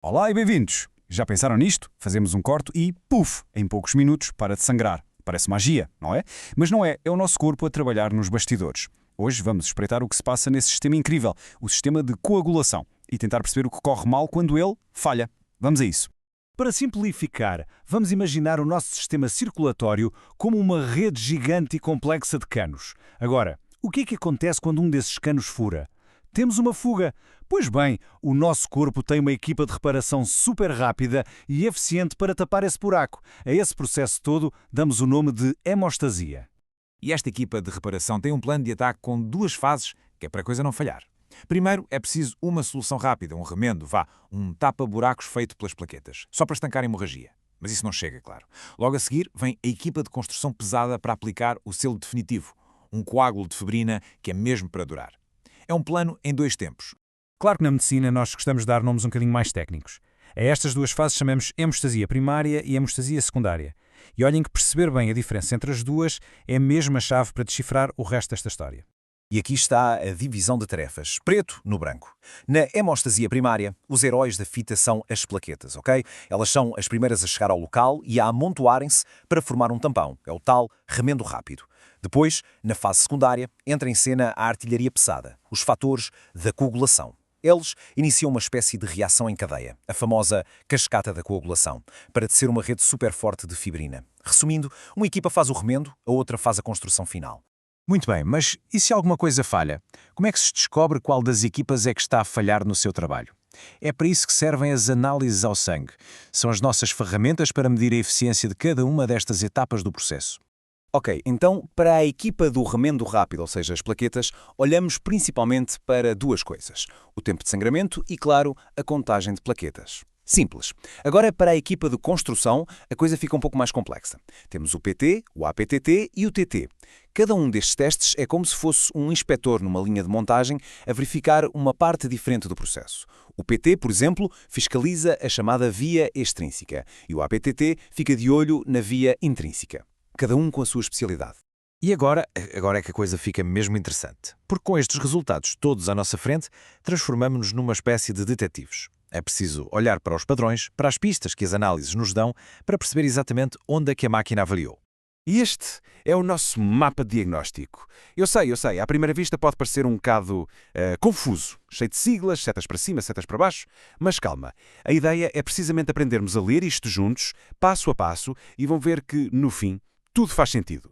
Olá e bem-vindos! Já pensaram nisto? Fazemos um corte e, puf, em poucos minutos para de sangrar. Parece magia, não é? Mas não é, é o nosso corpo a trabalhar nos bastidores. Hoje vamos espreitar o que se passa nesse sistema incrível, o sistema de coagulação, e tentar perceber o que corre mal quando ele falha. Vamos a isso. Para simplificar, vamos imaginar o nosso sistema circulatório como uma rede gigante e complexa de canos. Agora, o que é que acontece quando um desses canos fura? Temos uma fuga. Pois bem, o nosso corpo tem uma equipa de reparação super rápida e eficiente para tapar esse buraco. A esse processo todo damos o nome de hemostasia. E esta equipa de reparação tem um plano de ataque com duas fases, que é para a coisa não falhar. Primeiro, é preciso uma solução rápida, um remendo, um tapa-buracos feito pelas plaquetas, só para estancar a hemorragia. Mas isso não chega, claro. Logo a seguir, vem a equipa de construção pesada para aplicar o selo definitivo, um coágulo de febrina que é mesmo para durar. É um plano em dois tempos. Claro que na medicina nós gostamos de dar nomes um bocadinho mais técnicos. A estas duas fases chamamos hemostasia primária e hemostasia secundária. E olhem que perceber bem a diferença entre as duas é mesmo a chave para decifrar o resto desta história. E aqui está a divisão de tarefas, preto no branco. Na hemostasia primária, os heróis da fita são as plaquetas, ok? Elas são as primeiras a chegar ao local e a amontoarem-se para formar um tampão. É o tal remendo rápido. Depois, na fase secundária, entra em cena a artilharia pesada, os fatores da coagulação. Eles iniciam uma espécie de reação em cadeia, a famosa cascata da coagulação, para tecer uma rede super forte de fibrina. Resumindo, uma equipa faz o remendo, a outra faz a construção final. Muito bem, mas e se alguma coisa falha? Como é que se descobre qual das equipas é que está a falhar no seu trabalho? É para isso que servem as análises ao sangue. São as nossas ferramentas para medir a eficiência de cada uma destas etapas do processo. Ok, então, para a equipa do remendo rápido, ou seja, as plaquetas, olhamos principalmente para duas coisas. O tempo de sangramento e, claro, a contagem de plaquetas. Simples. Agora, para a equipa de construção, a coisa fica um pouco mais complexa. Temos o PT, o APTT e o TT. Cada um destes testes é como se fosse um inspetor numa linha de montagem a verificar uma parte diferente do processo. O PT, por exemplo, fiscaliza a chamada via extrínseca e o APTT fica de olho na via intrínseca. Cada um com a sua especialidade. E agora é que a coisa fica mesmo interessante. Porque com estes resultados todos à nossa frente, transformamos-nos numa espécie de detetives. É preciso olhar para os padrões, para as pistas que as análises nos dão, para perceber exatamente onde é que a máquina avaliou. E este é o nosso mapa de diagnóstico. Eu sei, à primeira vista pode parecer um bocado confuso, cheio de siglas, setas para cima, setas para baixo, mas calma. A ideia é precisamente aprendermos a ler isto juntos, passo a passo, e vão ver que, no fim, tudo faz sentido.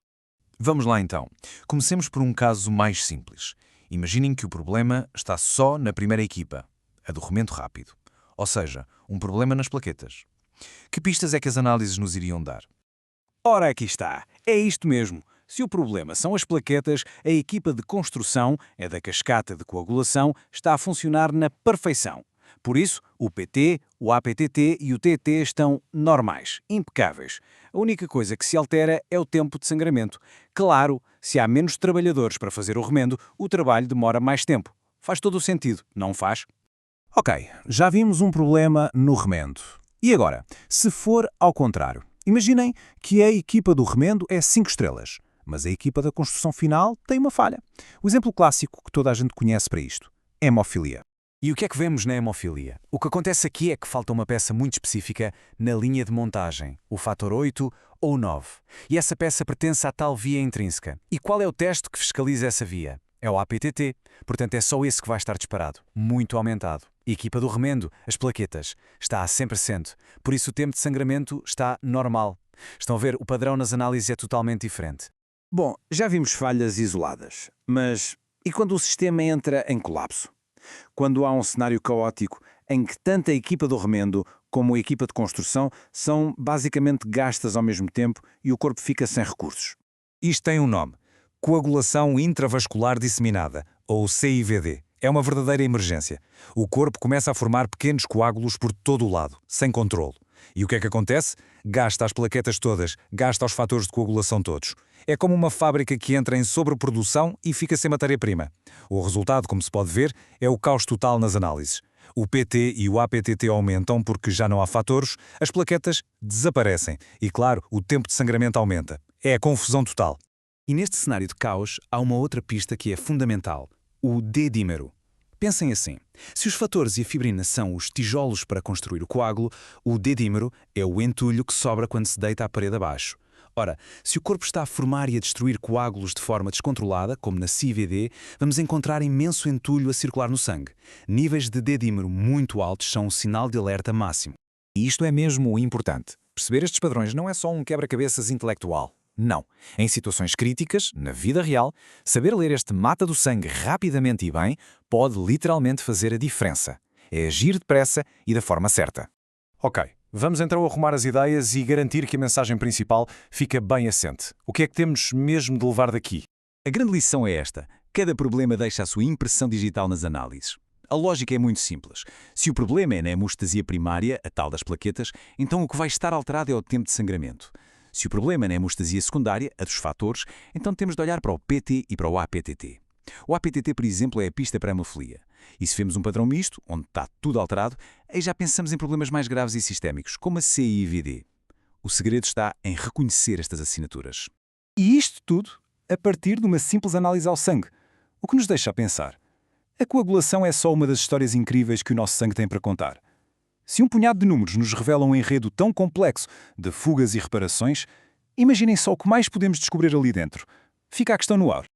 Vamos lá então. Comecemos por um caso mais simples. Imaginem que o problema está só na primeira equipa, a do remendo rápido. Ou seja, um problema nas plaquetas. Que pistas é que as análises nos iriam dar? Ora, aqui está. É isto mesmo. Se o problema são as plaquetas, a equipa de construção, a da cascata de coagulação, está a funcionar na perfeição. Por isso, o PT, o APTT e o TT estão normais, impecáveis. A única coisa que se altera é o tempo de sangramento. Claro, se há menos trabalhadores para fazer o remendo, o trabalho demora mais tempo. Faz todo o sentido, não faz? Ok, já vimos um problema no remendo. E agora, se for ao contrário? Imaginem que a equipa do remendo é 5 estrelas, mas a equipa da construção final tem uma falha. O exemplo clássico que toda a gente conhece para isto: hemofilia. E o que é que vemos na hemofilia? O que acontece aqui é que falta uma peça muito específica na linha de montagem, o fator 8 ou 9. E essa peça pertence à tal via intrínseca. E qual é o teste que fiscaliza essa via? É o APTT. Portanto, é só esse que vai estar disparado, muito aumentado. A equipa do remendo, as plaquetas, está a 100%. Por isso o tempo de sangramento está normal. Estão a ver, o padrão nas análises é totalmente diferente. Bom, já vimos falhas isoladas, mas e quando o sistema entra em colapso? Quando há um cenário caótico em que tanto a equipa do remendo como a equipa de construção são basicamente gastas ao mesmo tempo e o corpo fica sem recursos. Isto tem um nome: coagulação intravascular disseminada, ou CIVD. É uma verdadeira emergência. O corpo começa a formar pequenos coágulos por todo o lado, sem controle. E o que é que acontece? Gasta as plaquetas todas, gasta os fatores de coagulação todos. É como uma fábrica que entra em sobreprodução e fica sem matéria-prima. O resultado, como se pode ver, é o caos total nas análises. O PT e o APTT aumentam porque já não há fatores, as plaquetas desaparecem e, claro, o tempo de sangramento aumenta. É a confusão total. E neste cenário de caos, há uma outra pista que é fundamental: o D-dímero. Pensem assim, se os fatores e a fibrina são os tijolos para construir o coágulo, o D-dímero é o entulho que sobra quando se deita a parede abaixo. Ora, se o corpo está a formar e a destruir coágulos de forma descontrolada, como na CIVD, vamos encontrar imenso entulho a circular no sangue. Níveis de D-dímero muito altos são um sinal de alerta máximo. E isto é mesmo importante. Perceber estes padrões não é só um quebra-cabeças intelectual. Não. Em situações críticas, na vida real, saber ler este mapa do sangue rapidamente e bem pode literalmente fazer a diferença. É agir depressa e da forma certa. Ok, vamos então arrumar as ideias e garantir que a mensagem principal fica bem assente. O que é que temos mesmo de levar daqui? A grande lição é esta. Cada problema deixa a sua impressão digital nas análises. A lógica é muito simples. Se o problema é na hemostasia primária, a tal das plaquetas, então o que vai estar alterado é o tempo de sangramento. Se o problema é na hemostasia secundária, a dos fatores, então temos de olhar para o PT e para o APTT. O APTT, por exemplo, é a pista para a hemofilia. E se vemos um padrão misto, onde está tudo alterado, aí já pensamos em problemas mais graves e sistémicos, como a CIVD. O segredo está em reconhecer estas assinaturas. E isto tudo a partir de uma simples análise ao sangue. O que nos deixa a pensar. A coagulação é só uma das histórias incríveis que o nosso sangue tem para contar. Se um punhado de números nos revela um enredo tão complexo de fugas e reparações, imaginem só o que mais podemos descobrir ali dentro. Fica a questão no ar.